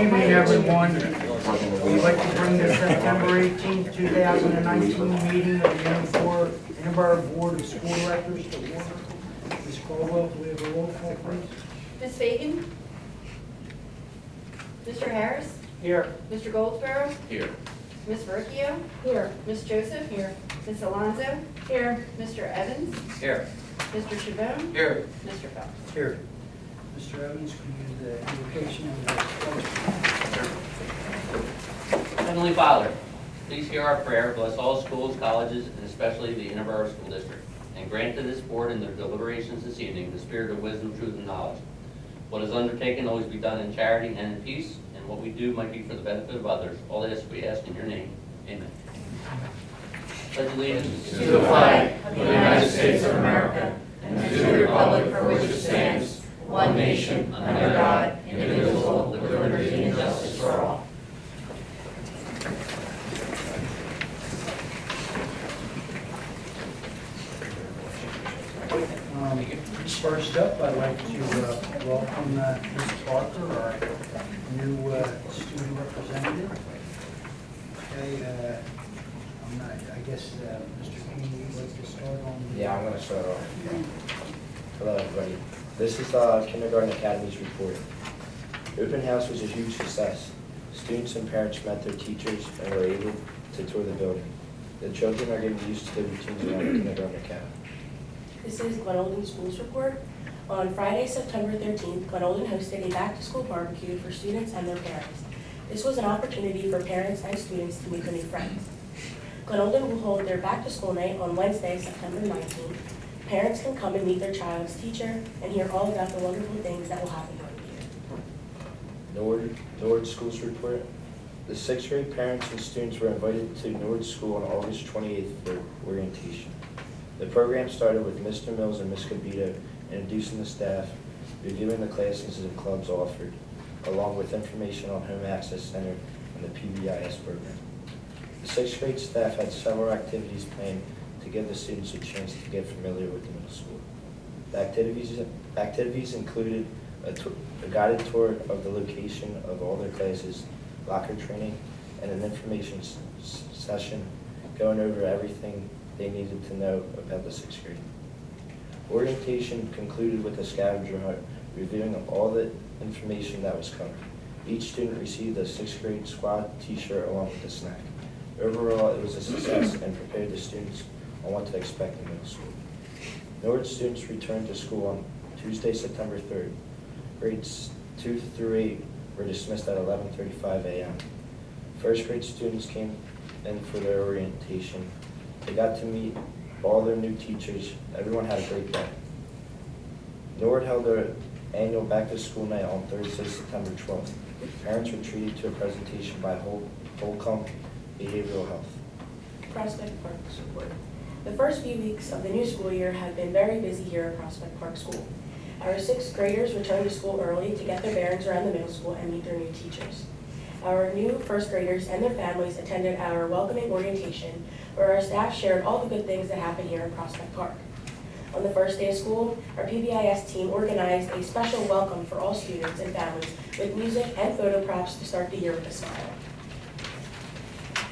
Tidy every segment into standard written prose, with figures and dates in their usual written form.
evening, everyone. We'd like to bring the September 18, 2019 meeting of the Interboro Board of School Directors to order. Ms. Caldwell, do we have a roll call, please? Ms. Fagan? Mr. Harris? Here. Mr. Goldsboro? Here. Ms. Verricchio? Here. Ms. Joseph? Here. Ms. Alonso? Here. Mr. Evans? Here. Mr. Chabon? Here. Mr. Phelps? Here. Mr. Evans, can you do the invocation and the pledge? Heavenly Father, please hear our prayer. Bless all schools, colleges, and especially the Interboro School District, and grant to this board in their deliberations this evening the spirit of wisdom, truth, and knowledge. What is undertaken always be done in charity and in peace, and what we do might be for the benefit of others. All this we ask in your name. Amen. Pledge allegiance to the flag of the United States of America and to the republic for which it stands, one nation, under God, indivisible, with liberty and justice for all. First up, I'd like to welcome Ms. Parker, our new student representative. Okay, I guess, Mr. King, you'd like to start on the... Yeah, I'm going to start off. Hello, everybody. This is the Kindergarten Academy's report. The open house was a huge success. Students and parents met their teachers and were able to tour the building. The children are getting used to the routines around the Kindergarten Academy. This is Glen Olden Schools Report. On Friday, September 13th, Glen Olden hosted a back-to-school barbecue for students and their parents. This was an opportunity for parents and students to meet their new friends. Glen Olden will hold their back-to-school night on Wednesday, September 19th. Parents can come and meet their child's teacher and hear all about the wonderful things that will happen during the year. Nord Schools Report. The 6th grade parents and students were invited to Nord School on August 28th for orientation. The program started with Mr. Mills and Ms. Cabito introducing the staff, reviewing the classes and clubs offered, along with information on Home Access Center and the PBIS program. The 6th grade staff had several activities planned to give the students a chance to get familiar with the middle school. The activities included a guided tour of the location of all their classes, locker training, and an information session going over everything they needed to know about the 6th grade. Orientation concluded with a scavenger hunt, reviewing all the information that was covered. Each student received a 6th grade squad t-shirt along with a snack. Overall, it was a success and prepared the students on what to expect in middle school. Nord students returned to school on Tuesday, September 3rd. Grades 2 through 8 were dismissed at 11:35 a.m. First grade students came in for their orientation. They got to meet all their new teachers. Everyone had a great day. Nord held their annual back-to-school night on Thursday, September 12th. Parents were treated to a presentation by Holcomb Behavioral Health. Prospect Park Support. The first few weeks of the new school year have been very busy here at Prospect Park School. Our 6th graders returned to school early to get their bearings around the middle school and meet their new teachers. Our new 1st graders and their families attended our welcoming orientation, where our staff shared all the good things that happen here in Prospect Park. On the first day of school, our PBIS team organized a special welcome for all students and families with music and photo props to start the year with a smile.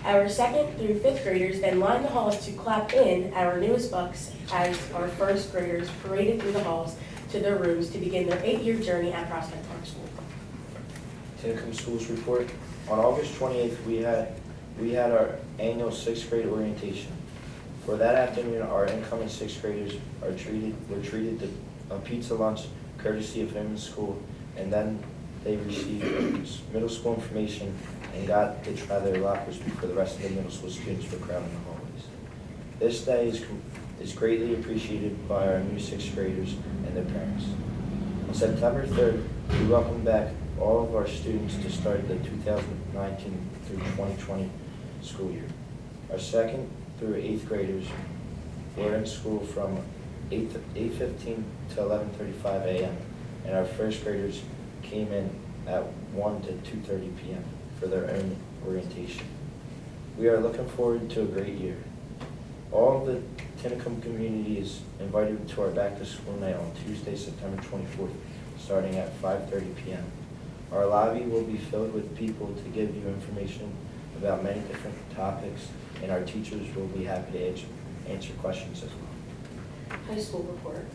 Our 2nd through 5th graders then lined the halls to clap in our newest bucks as our 1st graders paraded through the halls to their rooms to begin their 8-year journey at Prospect Park School. Tinicum Schools Report. On August 28th, we had our annual 6th grade orientation. For that afternoon, our incoming 6th graders were treated to a pizza lunch courtesy of Home and School, and then they received middle school information and got to try their lockers before the rest of the middle school students were crowding the hallways. This day is greatly appreciated by our new 6th graders and their parents. On September 3rd, we welcome back all of our students to start the 2019 through 2020 school year. Our 2nd through 8th graders were in school from 8:15 to 11:35 a.m. and our 1st graders came in at 1 to 2:30 p.m. for their own orientation. We are looking forward to a great year. All of the Tinicum community is invited to our back to school night on Tuesday, September 24th, starting at 5:30 p.m. Our lobby will be filled with people to give you information about many different topics, and our teachers will be happy to answer questions as well. High school report.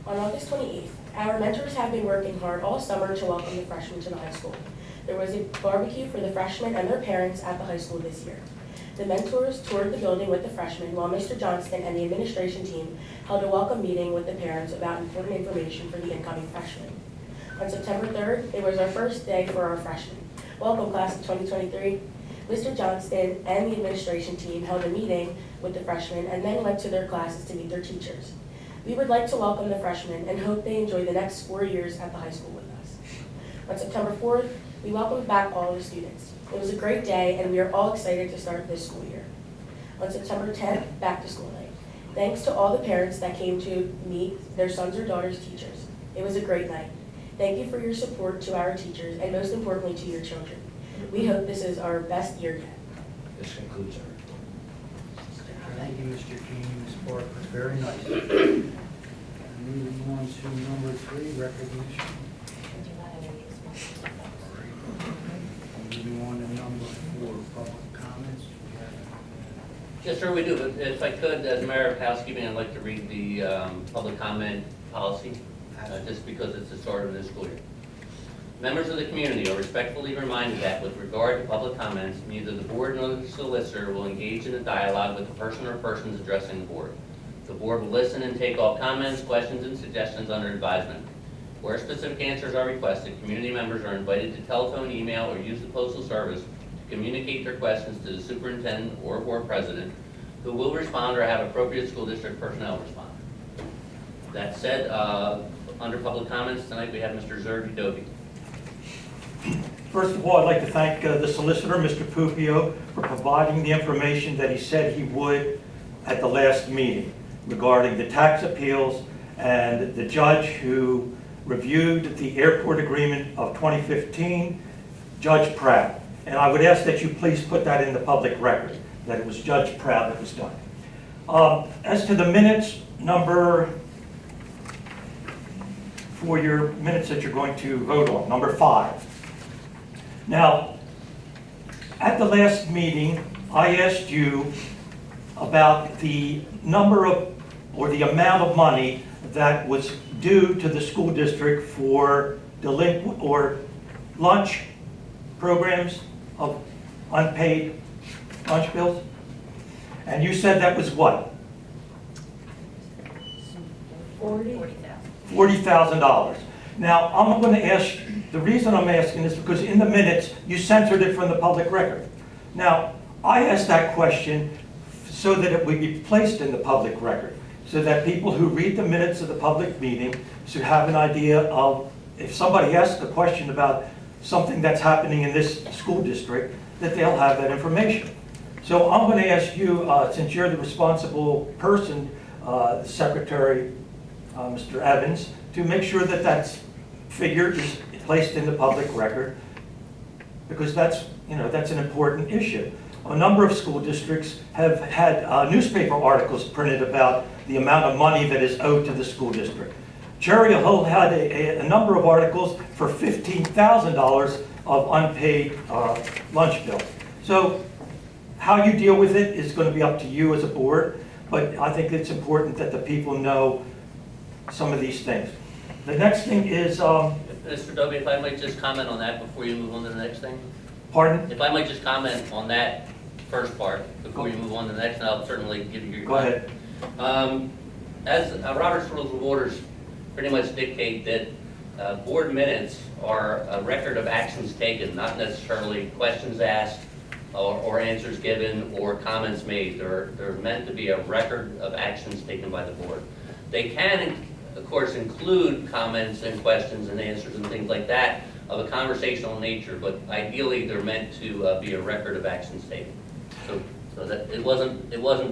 On August 28th, our mentors have been working hard all summer to welcome the freshmen to the high school. There was a barbecue for the freshmen and their parents at the high school this year. The mentors toured the building with the freshmen, while Mr. Johnston and the administration team held a welcome meeting with the parents about important information for the incoming freshmen. On September 3rd, it was our first day for our freshmen. Welcome, class of 2023. Mr. Johnston and the administration team held a meeting with the freshmen and then went to their classes to meet their teachers. We would like to welcome the freshmen and hope they enjoy the next 4 years at the high school with us. On September 4th, we welcomed back all the students. It was a great day, and we are all excited to start this school year. On September 10th, back to school night. Thanks to all the parents that came to meet their sons or daughters' teachers. It was a great night. Thank you for your support to our teachers, and most importantly to your children. We hope this is our best year yet. This concludes our report. Thank you, Mr. King, Ms. Parker, very nice. And moving on to number 3, recognition. Moving on to number 4, public comments. Yes, sir, we do, but if I could, as mayor of housekeeping, I'd like to read the public comment policy, just because it's the start of this school year. Members of the community are respectfully reminded that with regard to public comments, neither the board nor the solicitor will engage in a dialogue with the person or persons addressing the board. The board will listen and take all comments, questions, and suggestions under advisement. Where specific answers are requested, community members are invited to telephone, email, or use the postal service to communicate their questions to the superintendent or board president, who will respond or have appropriate school district personnel respond. That said, under public comments tonight, we have Mr. Zerby Dobie. First of all, I'd like to thank the solicitor, Mr. Pupio, for providing the information that he said he would at the last meeting regarding the tax appeals and the judge who reviewed the airport agreement of 2015, Judge Pratt. And I would ask that you please put that in the public record, that it was Judge Pratt that was done. As to the minutes, for your minutes that you're going to vote on, number 5. Now, at the last meeting, I asked you about the number of, or the amount of money that was due to the school district for delinquent or lunch programs of unpaid lunch bills. And you said that was what? $40,000. Now, I'm going to ask, the reason I'm asking is because in the minutes, you censored it from the public record. Now, I asked that question so that it would be placed in the public record, so that people who read the minutes of the public meeting should have an idea of, if somebody asks a question about something that's happening in this school district, that they'll have that information. So I'm going to ask you, since you're the responsible person, the Secretary, Mr. Evans, to make sure that that figure is placed in the public record, because that's an important issue. A number of school districts have had newspaper articles printed about the amount of money that is owed to the school district. Cherry Hill had a number of articles for $15,000 of unpaid lunch bill. So how you deal with it is going to be up to you as a board, but I think it's important that the people know some of these things. The next thing is... Mr. Dobie, if I might just comment on that before you move on to the next thing? Pardon? If I might just comment on that first part before you move on to the next, and I'll certainly give you your... Go ahead. As Robert's Rules of Orders pretty much dictate that board minutes are a record of actions taken, not necessarily questions asked or answers given or comments made. They're meant to be a record of actions taken by the board. They can, of course, include comments and questions and answers and things like that of a conversational nature, but ideally they're meant to be a record of actions taken. So that it wasn't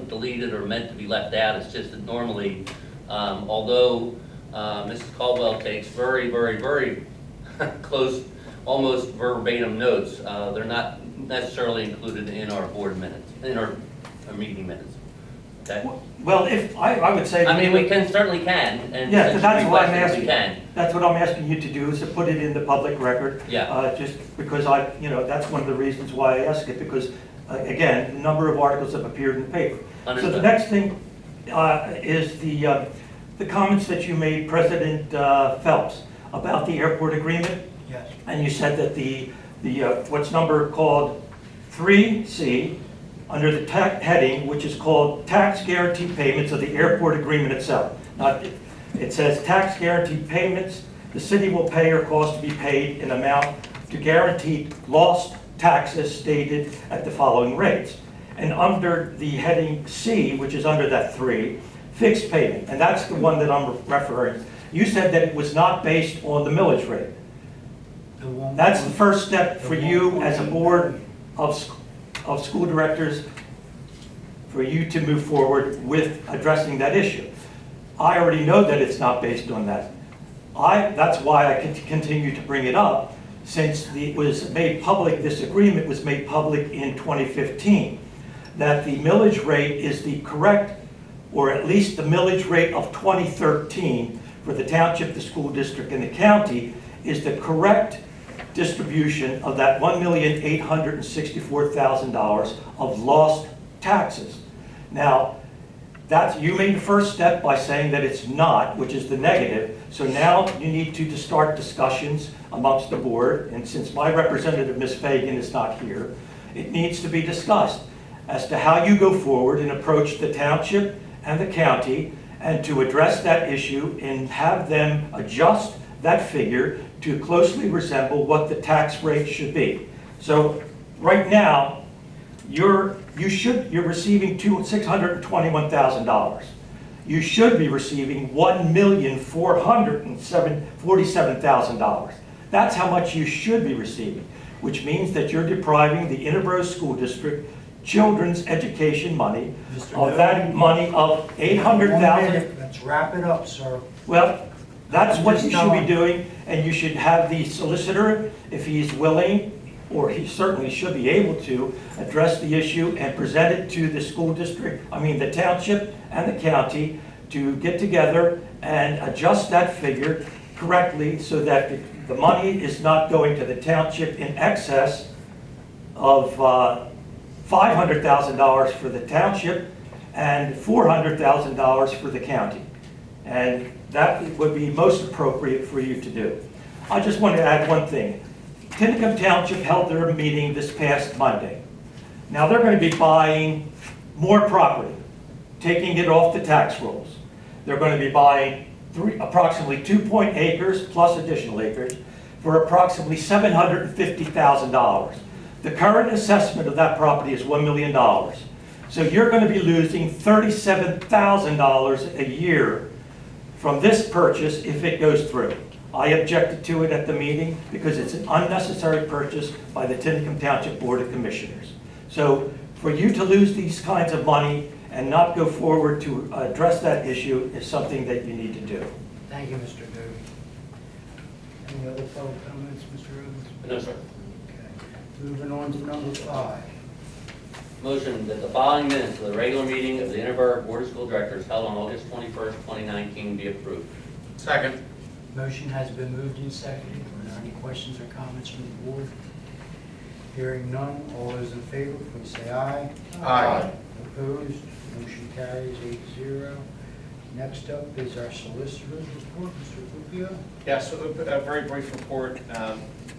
deleted or meant to be left out. It's just that normally, although Mrs. Caldwell takes very, very, very close, almost verbatim notes, they're not necessarily included in our board minutes, in our meeting minutes. Okay? Well, if, I would say. I mean, we certainly can, and Yeah, since that's you what I'm requested, we asking. can. That's what I'm asking you to do, is to put it in the public record. Yeah. Just because that's one of the reasons why I ask it, because, again, a number of articles have appeared in the paper. So the Understood. next thing is the comments that you made, President Phelps, about the airport agreement. Yes. And you said that the what's number called 3C, under the heading, which is called tax guarantee payments of the airport agreement itself. It says tax guarantee payments, the city will pay or cost to be paid in amount to guarantee lost taxes stated at the following rates. And under the heading C, which is under that 3, fixed payment, and that's the one that I'm referring. You said that it was not based on the millage rate. That's the first step for you as a board of school directors, for you to move forward with addressing that issue. I already know that it's not based on that. That's why I continue to bring it up, since it was made public, this agreement was made public in 2015, that the millage rate is the correct, or at least the millage rate of 2013 for the township, the school district, and the county is the correct distribution of that $1,864,000 of lost taxes. Now, you made the first step by saying that it's not, which is the negative. So now you need to start discussions amongst the board, and since my representative, Ms. Fagan, is not here, it needs to be discussed as to how you go forward and approach the township and the county, and to address that issue and have them adjust that figure to closely resemble what the tax rate should be. So right now, you're receiving $621,000. You should be receiving $1,447,000. That's how much you should be receiving, which means that you're depriving the Interboro School District children's education money of that money of $800,000. Let's wrap it up, sir. Well, that's what you should be doing, and you should have the solicitor, if he's willing, or he certainly should be able to, address the issue and present it to the school district, the township and the county, to get together and adjust that figure correctly so that the money is not going to the township in excess of $500,000 for the township and $400,000 for the county. And that would be most appropriate for you to do. I just want to add one thing. Tinicum Township held their meeting this past Monday. Now they're going to be buying more property, taking it off the tax rolls. They're going to be buying approximately 2 acres plus additional acres for approximately $750,000. The current assessment of that property is $1 million. So you're going to be losing $37,000 a year from this purchase if it goes through. I objected to it at the meeting because it's an unnecessary purchase by the Tinicum Township Board of Commissioners. So for you to lose these kinds of money and not go forward to address that issue is something that you need to do. Thank you, Mr. Doty. Any other public comments, Mr. Evans? No, sir. Okay. Moving on to number 5. Motion that the following minutes of the regular meeting of the Interboro Board of School Directors held on August 21st, 2019 be approved. Second. Motion has been moved and seconded. Are there any questions or comments from the board? Hearing none, all those in favor, please say aye. Aye. Opposed? Motion carries 8-0. Next up is our solicitor's report, Mr. Rubio. Yes, so a very brief report.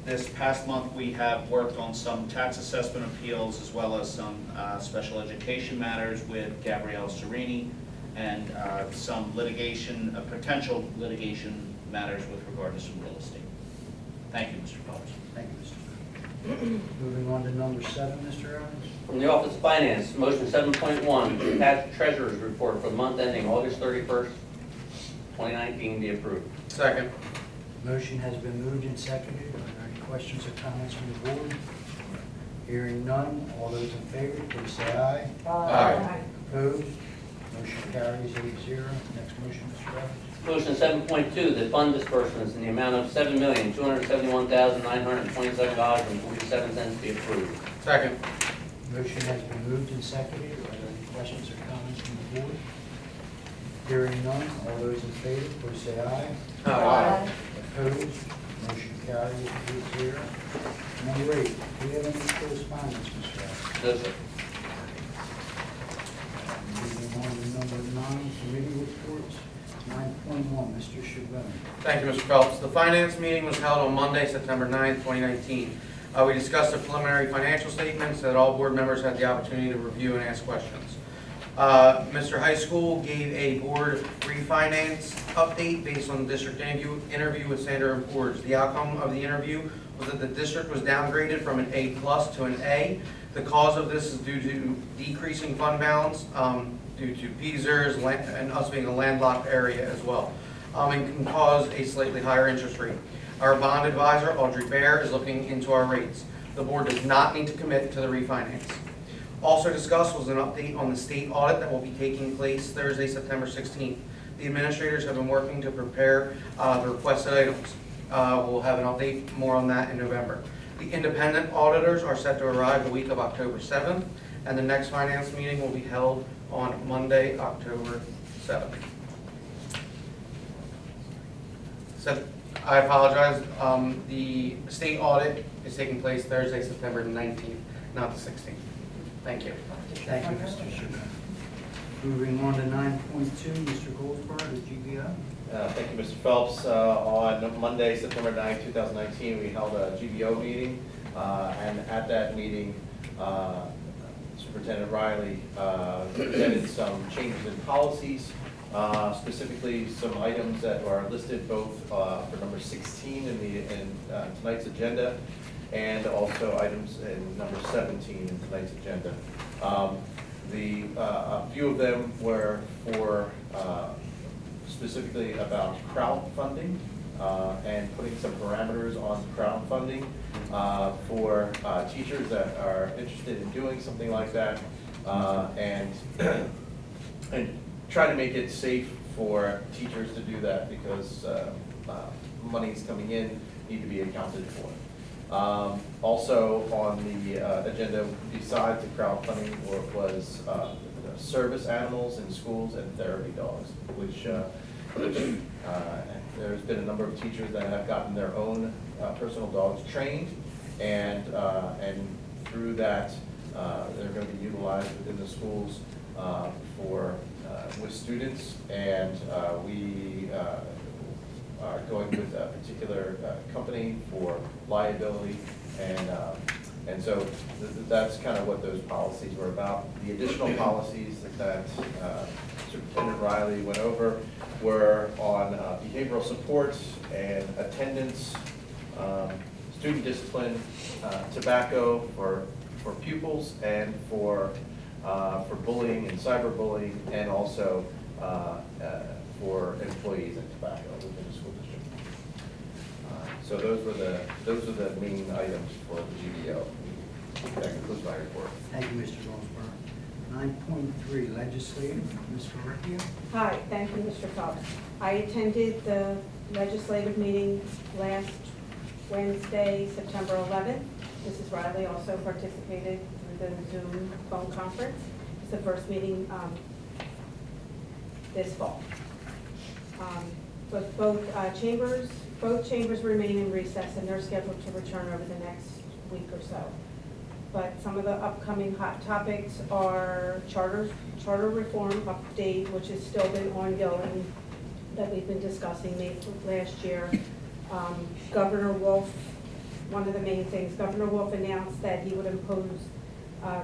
This past month, we have worked on some tax assessment appeals as well as some special education matters with Gabrielle Serini and some litigation, potential litigation matters with regard to some real estate. Thank you, Mr. Phelps. Thank you, Mr. Rubio. Moving on to number 7, Mr. Evans. From the Office of Finance, motion 7.1, the attached treasurer's report for the month ending August 31st, 2019 be approved. Second. Motion has been moved and seconded. Are there any questions or comments from the board? Hearing none, all those in favor, please say aye. Aye. Opposed? Motion carries 8-0. Next motion, Mr. Evans. Motion 7.2, the fund disbursements in the amount of $7,271,927.47 be approved. Second. Motion has been moved and seconded. Are there any questions or comments comments from the board? Hearing none, all those in favor, please say aye. Aye. Opposed? Motion carries 8-0. Number 8, do we have any correspondence, Mr. Ross? No, sir. Moving on to number 9, committee reports. 9.1, Mr. Shavon. Thank you, Mr. Phelps. The finance meeting was held on Monday, September 9th, 2019. We discussed the preliminary financial statements that all board members had the opportunity to review and ask questions. Mr. High School gave a board refinance update based on the district interview with Sandra and Porter. The outcome of the interview was that the district was downgraded from an A+ to an A. The cause of this is due to decreasing fund balance, due to PZERS and us being a landlocked area as well, and can cause a slightly higher interest rate. Our bond advisor, Audrey Bear, is looking into our rates. The board does not need to commit to the refinance. Also discussed was an update on the state audit that will be taking place Thursday, September 16th. The administrators have been working to prepare the requested items. We'll have an update more on that in November. The independent auditors are set to arrive the week of October 7th, and the next finance meeting will be held on Monday, October 7th. I apologize. The state audit is taking place Thursday, September 19th, not the 16th. Thank you. Thank you, Mr. Shavon. Moving on to 9.2, Mr. Goldsboro, the GBO. Thank you, Mr. Phelps. On Monday, September 9, 2019, we held a GBO meeting, and at that meeting, Superintendent Riley presented some changes in policies, specifically some items that are listed both for number 16 in tonight's agenda, and also items in number 17 in tonight's agenda. A few of them were for specifically about crowdfunding and putting some parameters on crowdfunding for teachers that are interested in doing something like that, and try to make it safe for teachers to do that because monies coming in need to be accounted for. Also on the agenda, besides the crowdfunding, was service animals in schools and therapy dogs, which there's been a number of teachers that have gotten their own personal dogs trained, and through that, they're going to be utilized within the schools with students, and we are going with a particular company for liability, and so that's kind of what those policies were about. The additional policies that Superintendent Riley went over were on behavioral support and attendance, student discipline, tobacco for pupils, and for bullying and cyberbullying, and also for employees and tobacco within the school district. So those are the main items for the GBO. That concludes my report. Thank you, Mr. Goldsboro. 9.3, legislative, Ms. Verrecchia. Hi, thank you, Mr. Phelps. I attended the legislative meeting last Wednesday, September 11th. Mrs. Riley also participated through the Zoom phone conference. It's the first meeting this fall. But both chambers remain in recess, and they're scheduled to return over the next week or so. But some of the upcoming hot topics are charter reform update, which has still been ongoing, that we've been discussing last year. Governor Wolf, one of the main things, Governor Wolf announced that he would impose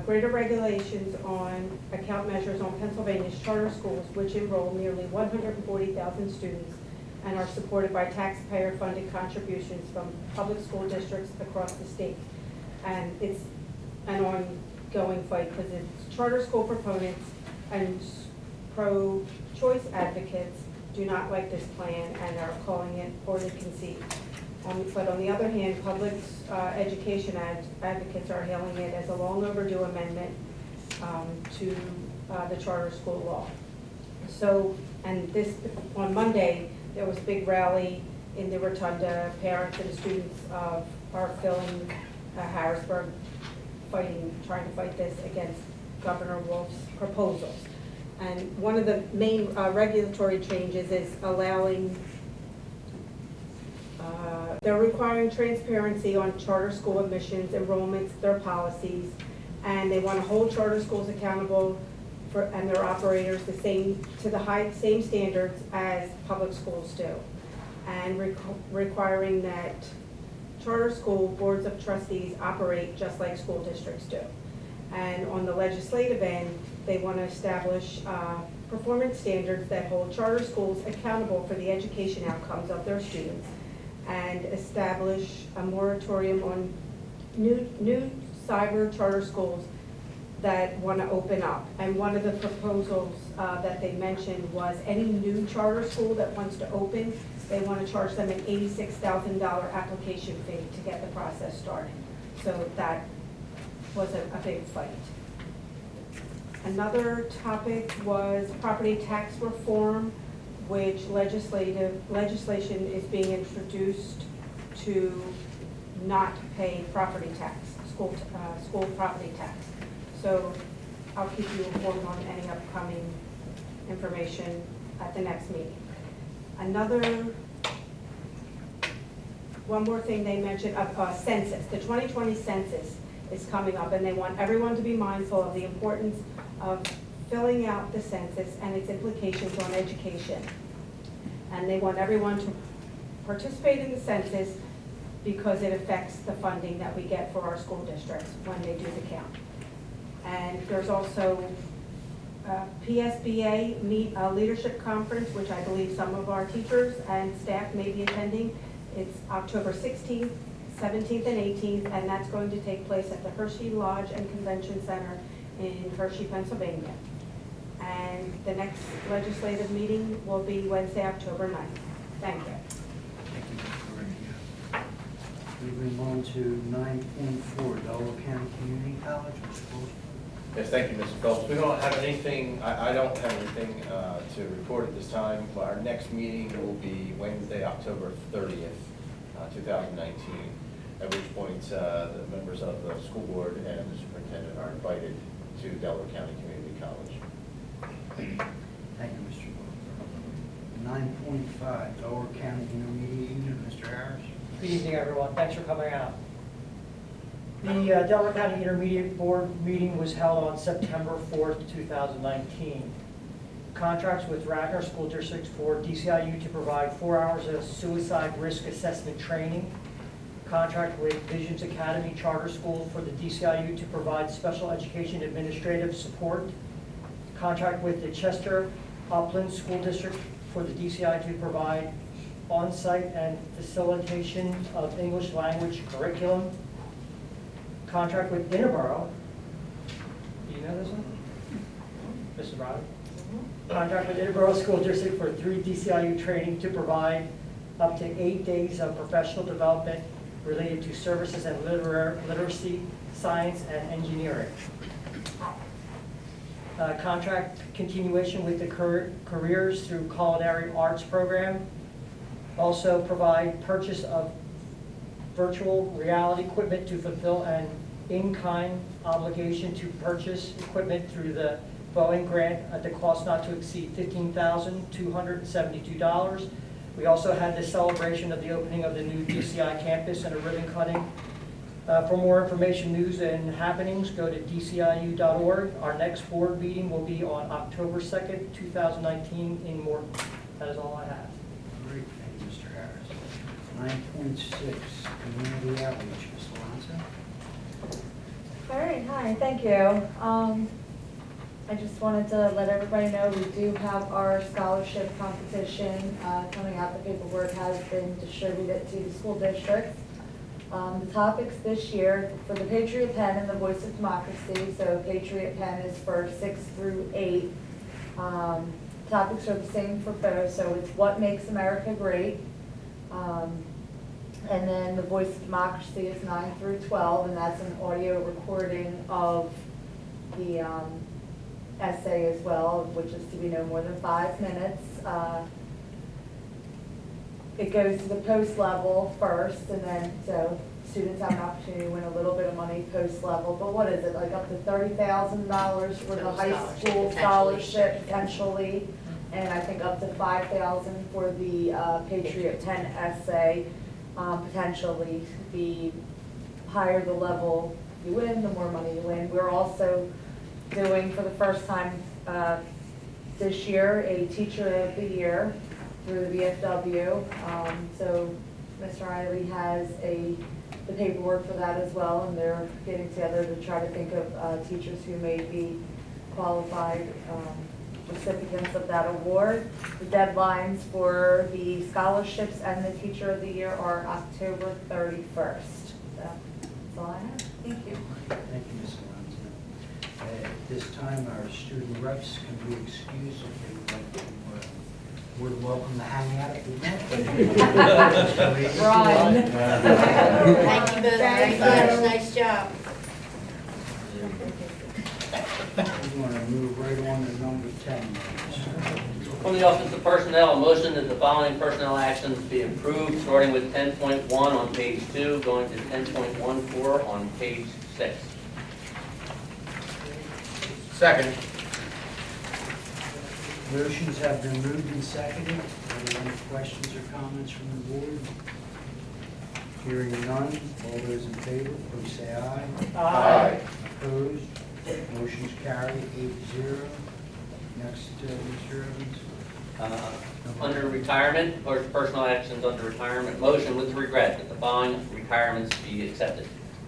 greater regulations on account measures on Pennsylvania's charter schools, which enroll nearly 140,000 students and are supported by taxpayer-funded contributions from public school districts across the state. And it's an ongoing fight because it's charter school proponents and pro-choice advocates do not like this plan and are calling it poorly conceived. But on the other hand, public education advocates are hailing it as a long overdue amendment to the charter school law. So, and this, on Monday, there was a big rally in the Rotunda. Parents and students are filling Harrisburg, trying to fight this against Governor Wolf's proposals. And one of the main regulatory changes is allowing, they're requiring transparency on charter school admissions, enrollments, their policies, and they want to hold charter schools accountable for, and their operators the same, to the same standards as public schools do. And requiring that charter school boards of trustees operate just like school districts do. And on the legislative end, they want to establish performance standards that hold charter schools accountable for the education outcomes of their students, and establish a moratorium on new cyber charter schools that want to open up. And one of the proposals that they mentioned was any new charter school that wants to open, they want to charge them an $86,000 application fee to get the process started. So that was a big fight. Another topic was property tax reform, which legislation is being introduced to not pay property tax, school property tax. So I'll keep you informed on any upcoming information at the next meeting. One more thing they mentioned, census. The 2020 census is coming up, and they want everyone to be mindful of the importance of filling out the census and its implications on education. And they want everyone to participate in the census because it affects the funding that we get for our school districts when they do the count. And there's also PSBA leadership conference, which I believe some of our teachers and staff may be attending. It's October 16th, 17th, and 18th, and that's going to take place at the Hershey Lodge and Convention Center in Hershey, Pennsylvania. And the next legislative meeting will be Wednesday, October 9th. Thank you. Thank you, Ms. Correa. Moving on to 9.4, Delaware County Community College or schools. Yes, thank you, Mr. Phelps. We don't have anything, I don't have anything to report at this time. Our next meeting will be Wednesday, October 30th, 2019, at which point the members of the school board and the superintendent are invited to Delaware County Community College. Thank you, Mr. Booker. 9.5, Delaware County Intermediate Union, Mr. Harris. Good evening, everyone. Thanks for coming out. The Delaware County Intermediate Board meeting was held on September 4th, 2019. Contracts with Radnor School District for DCIU to provide 4 hours of suicide risk assessment training. Contract with Visions Academy Charter School for the DCIU to provide special education administrative support. Contract with the Chester Upland School District for the DCIU to provide on-site and facilitation of English language curriculum. Contract with Interboro. Do you know this one? Mrs. Roddick? Contract with Interboro School District for 3 DCIU training to provide up to 8 days of professional development related to services and literacy, science, and engineering. Contract continuation with the Careers Through Culinary Arts program. Also provide purchase of virtual reality equipment to fulfill an in-kind obligation to purchase equipment through the Boeing grant at the cost not to exceed $15,272. We also had the celebration of the opening of the new DCI campus and a ribbon cutting. For more information, news, and happenings, go to dciu.org. Our next board meeting will be on October 2nd, 2019 in Morton. That is all I have. Great, thank you, Mr. Harris. 9.6, Community Outreach, Ms. Alonso. All right, hi, thank you. I just wanted to let everybody know we do have our scholarship competition coming out. The paperwork has been distributed to the school districts. The topics this year for the Patriot Pen and the Voice of Democracy, so Patriot Pen is for 6 through 8. Topics are the same for both, so it's what makes America great. And then the Voice of Democracy is 9 through 12, and that's an audio recording of the essay as well, which is to be no more than 5 minutes. It goes to the post level first, and then so students have an opportunity to win a little bit of money post-level, but what is it, like up to $30,000 for the Total high scholarship, school potentially. scholarship potentially, and I think up to $5,000 for the Patriot 10 essay, potentially. The higher the level you win, the more money you win. We're also doing, for the first time this year, a Teacher of the Year through the VFW. So Mr. Riley has the paperwork for that as well, and they're getting together to try to think of teachers who may be qualified recipients of that award. The deadlines for the scholarships and the Teacher of the Year are October 31st. So that's all I have. Thank you. Thank you, Ms. Alonso. At this time, our student reps can be excused if they would like to. We're welcome to hang out if we want. Brian. Thank you both very much, nice job. We want to move right on to number 10. From the Office of Personnel, a motion that the following personnel actions be approved, starting with 10.1 on page 2, going to 10.14 on page 6. Second. Motions have been moved and seconded. Are there any questions or comments from the board? Hearing none, all those in favor, please say aye. Aye. Opposed? Motion's carried 8-0. Next, Mr. Evans. Under retirement, or personal actions under retirement, motion with regret that the following retirements be accepted.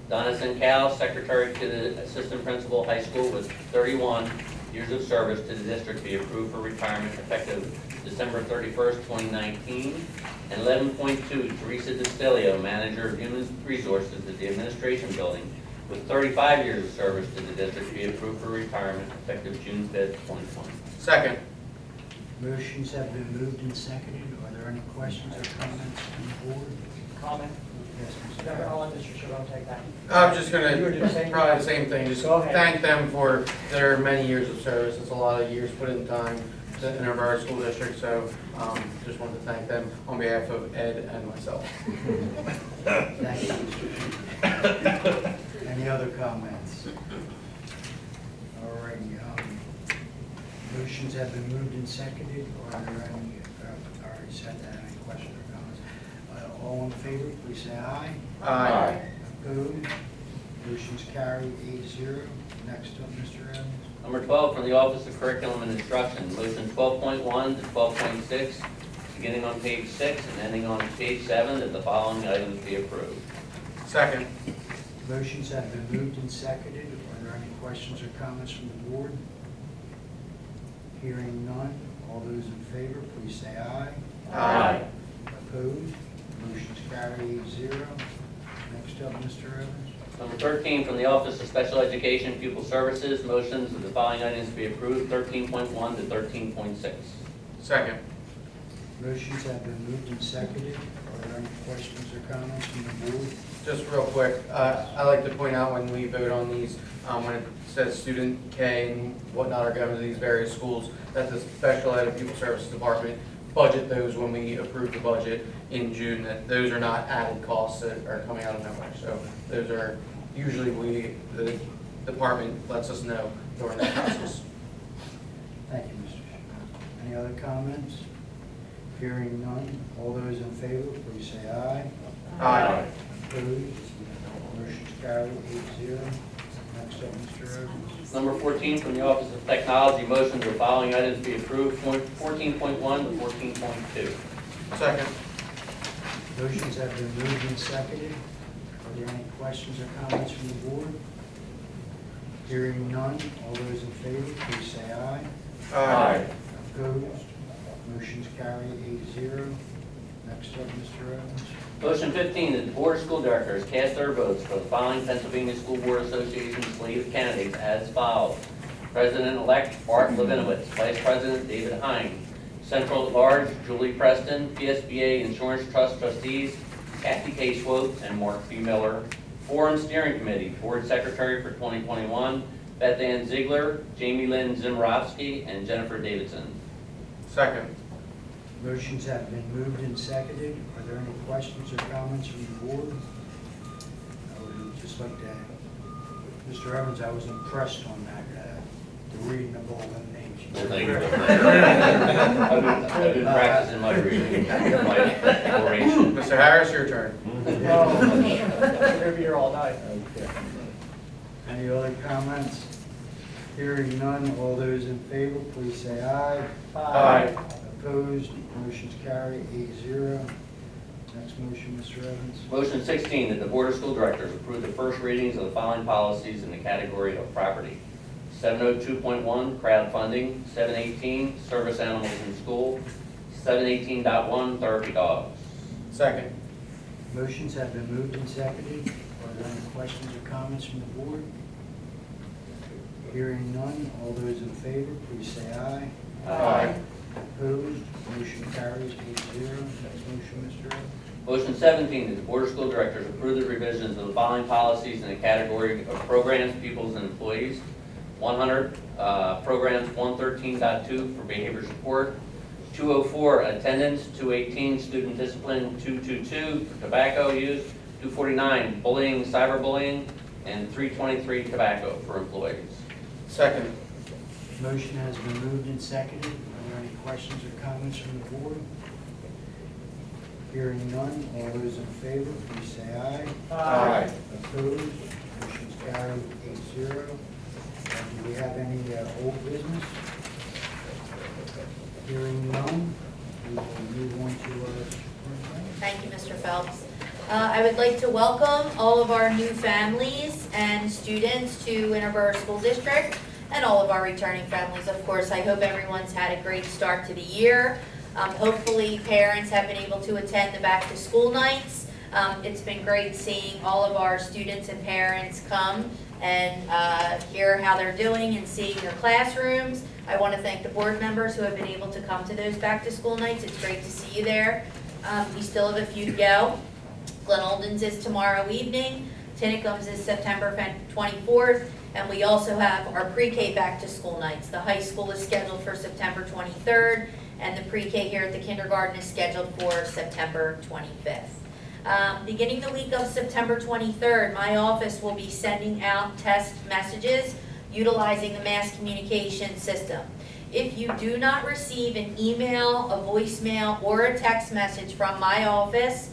Donna Sincal, secretary to the assistant principal, high school, with 31 years of service to the district, be approved for retirement effective December 31st, 2019. And 11.2, Teresa DeStilio, manager of human resources at the administration building, with 35 years of service to the district, be approved for retirement effective June 5th, 2020. Second. Motions have been moved and seconded. Are there any questions or comments from the board? Comment? Yes, Mr. Never, Evans. I'll let Mr. Chabot take that. I'm just You were gonna, doing the same probably thing? the same thing, just Go ahead. thank them for their many years of service. It's a lot of years put in time to Interboro School District, so just wanted to thank them on behalf of Ed and myself. Thank you, Mr. Chairman. Any other comments? All right, motions have been moved and seconded. Are there any, I already said that, any questions or comments? All in favor, please say aye. Aye. Opposed? Motion's carried 8-0. Next up, Mr. Evans. Number 12, from the Office of Curriculum and Instruction, motion 12.1 to 12.6, beginning on page 6 and ending on page 7, that the following items be approved. Second. Motions have been moved and seconded. Are there any questions or comments from the board? Hearing none, all those in favor, please say aye. Aye. Opposed? Motion's carried 8-0. Next up, Mr. Evans. Number 13, from the Office of Special Education Pupil Services, motions that the following items be approved, 13.1 to 13.6. Second. Motions have been moved and seconded. Are there any questions or comments from the board? Just real quick, I like to point out when we vote on these, when it says student K and whatnot are going to these various schools, that the Special Ed Pupil Services Department budget those when we approve the budget in June, that those are not added costs that are coming out of nowhere. So those are usually the department lets us know during that process. Thank you, Mr. Chairman. Any other comments? Hearing none, all those in favor, please say aye. Aye. Opposed? Motion's carried 8-0. Next up, Mr. Evans. Number 14, from the Office of Technology, motion that the following items be approved, 14.1 to 14.2. Second. Motions have been moved and seconded. Are there any questions or comments from the board? Hearing none, all those in favor, please say aye. Aye. Opposed? Motion's carried 8-0. Next up, Mr. Evans. Motion 15, that the Board of School Directors cast their votes for the following Pennsylvania School Board Association slate of candidates as follows. President-elect Art Levinowitz, Vice President David Hine, Central at Large Julie Preston, PSBA Insurance Trust Trustees Kathy K. Swope and Mark B. Miller, Forum Steering Committee, Board Secretary for 2021, Beth Ann Ziegler, Jamie Lynn Zimrowski, and Jennifer Davidson. Second. Motions have been moved and seconded. Are there any questions or comments from the board? just like to, Mr. Evans, I was impressed on that, the reading of all them names. Well, thank you. I've been practicing my reading, my oration. Mr. Harris, your turn. Oh, we're gonna be here all night. Okay. Any other comments? Hearing none, all those in favor, please say aye. Aye. Opposed, motion's carried, 8-0. Next motion, Mr. Evans. Motion 16, that the Board of School Directors approve the first readings of the following policies in the category of property. 702.1, crowdfunding. 718, service animals in school. 718.1, therapy dogs. Second. Motions have been moved and seconded. Are there any questions or comments from the board? Hearing none, all those in favor, please say aye. Aye. Opposed, motion carries 8-0. Next motion, Mr. Evans. Motion 17, that the Board of School Directors approve the revisions of the following policies in the category of programs, pupils, and employees. 100, programs 113.2 for behavior support. 204, attendance. 218, student discipline. 222, for tobacco use. 249, bullying, cyberbullying. And 323, tobacco for employees. Second. Motion has been moved and seconded. Are there any questions or comments from the board? Hearing none, all those in favor, please say aye. Aye. Opposed, motion's carried 8-0. Do we have any old business? Hearing none, we will move on to our superintendent. Thank you, Mr. Phelps. I would like to welcome all of our new families and students to Interboro School District and all of our returning families. Of course, I hope everyone's had a great start to the year. Hopefully, parents have been able to attend the back-to-school nights. It's been great seeing all of our students and parents come and hear how they're doing and seeing their classrooms. I want to thank the board members who have been able to come to those back-to-school nights. It's great to see you there. We still have a few to go. Glen Olden's is tomorrow evening. Tinicum's is September 24th. And we also have our pre-K back-to-school nights. The high school is scheduled for September 23rd, and the pre-K here at the kindergarten is scheduled for September 25th. Beginning the week of September 23rd, my office will be sending out test messages utilizing the mass communication system. If you do not receive an email, a voicemail, or a text message from my office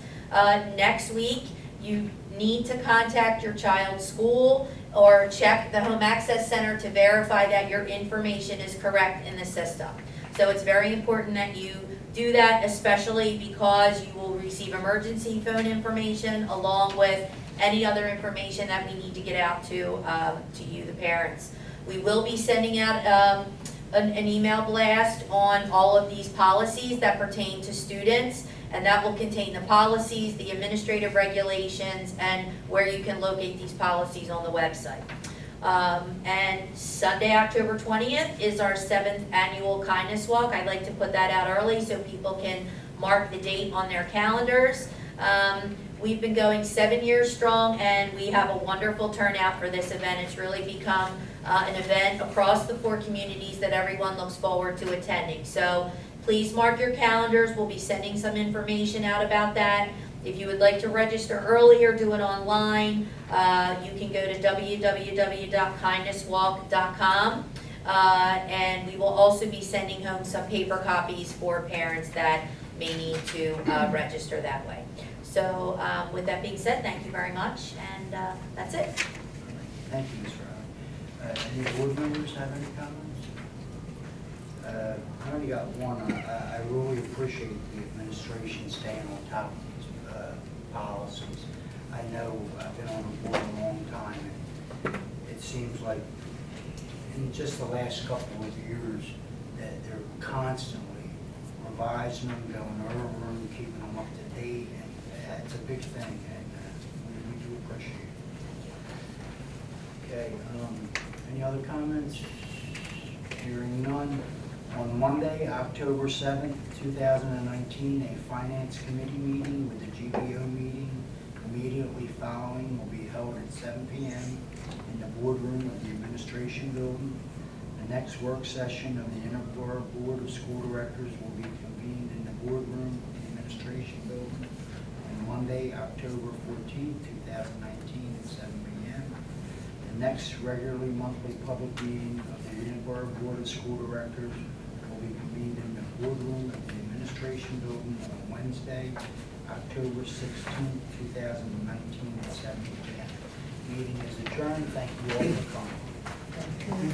next week, you need to contact your child's school or check the Home Access Center to verify that your information is correct in the system. So it's very important that you do that, especially because you will receive emergency phone information along with any other information that we need to get out to you, the parents. We will be sending out an email blast on all of these policies that pertain to students, and that will contain the policies, the administrative regulations, and where you can locate these policies on the website. And Sunday, October 20th is our 7th annual Kindness Walk. I'd like to put that out early so people can mark the date on their calendars. We've been going 7 years strong, and we have a wonderful turnout for this event. It's really become an event across the 4 communities that everyone looks forward to attending. So please mark your calendars. We'll be sending some information out about that. If you would like to register early or do it online, you can go to www.kindnesswalk.com. And we will also be sending home some paper copies for parents that may need to register that way. So with that being said, thank you very much, and that's it. Thank you, Ms. Rowley. Any board members have any comments? I only got one. I really appreciate the administration staying on top of these policies. I know I've been on the board a long time, and it seems like in just the last couple of years that they're constantly revising them, going over them, keeping them up to date, and it's a big thing, and we do appreciate it. Okay, any other comments? Hearing none. On Monday, October 7th, 2019, a Finance Committee meeting with the GBO meeting immediately following will be held at 7 p.m. in the boardroom of the Administration Building. The next work session of the Interboro Board of School Directors will be convened in the boardroom of the Administration Building on Monday, October 14th, 2019, at 7 p.m. The next regularly monthly public meeting of the Interboro Board of School Directors will be convened in the boardroom of the Administration Building on Wednesday, October 16th, 2019, at 7 p.m. Meeting is adjourned. Thank you all for coming.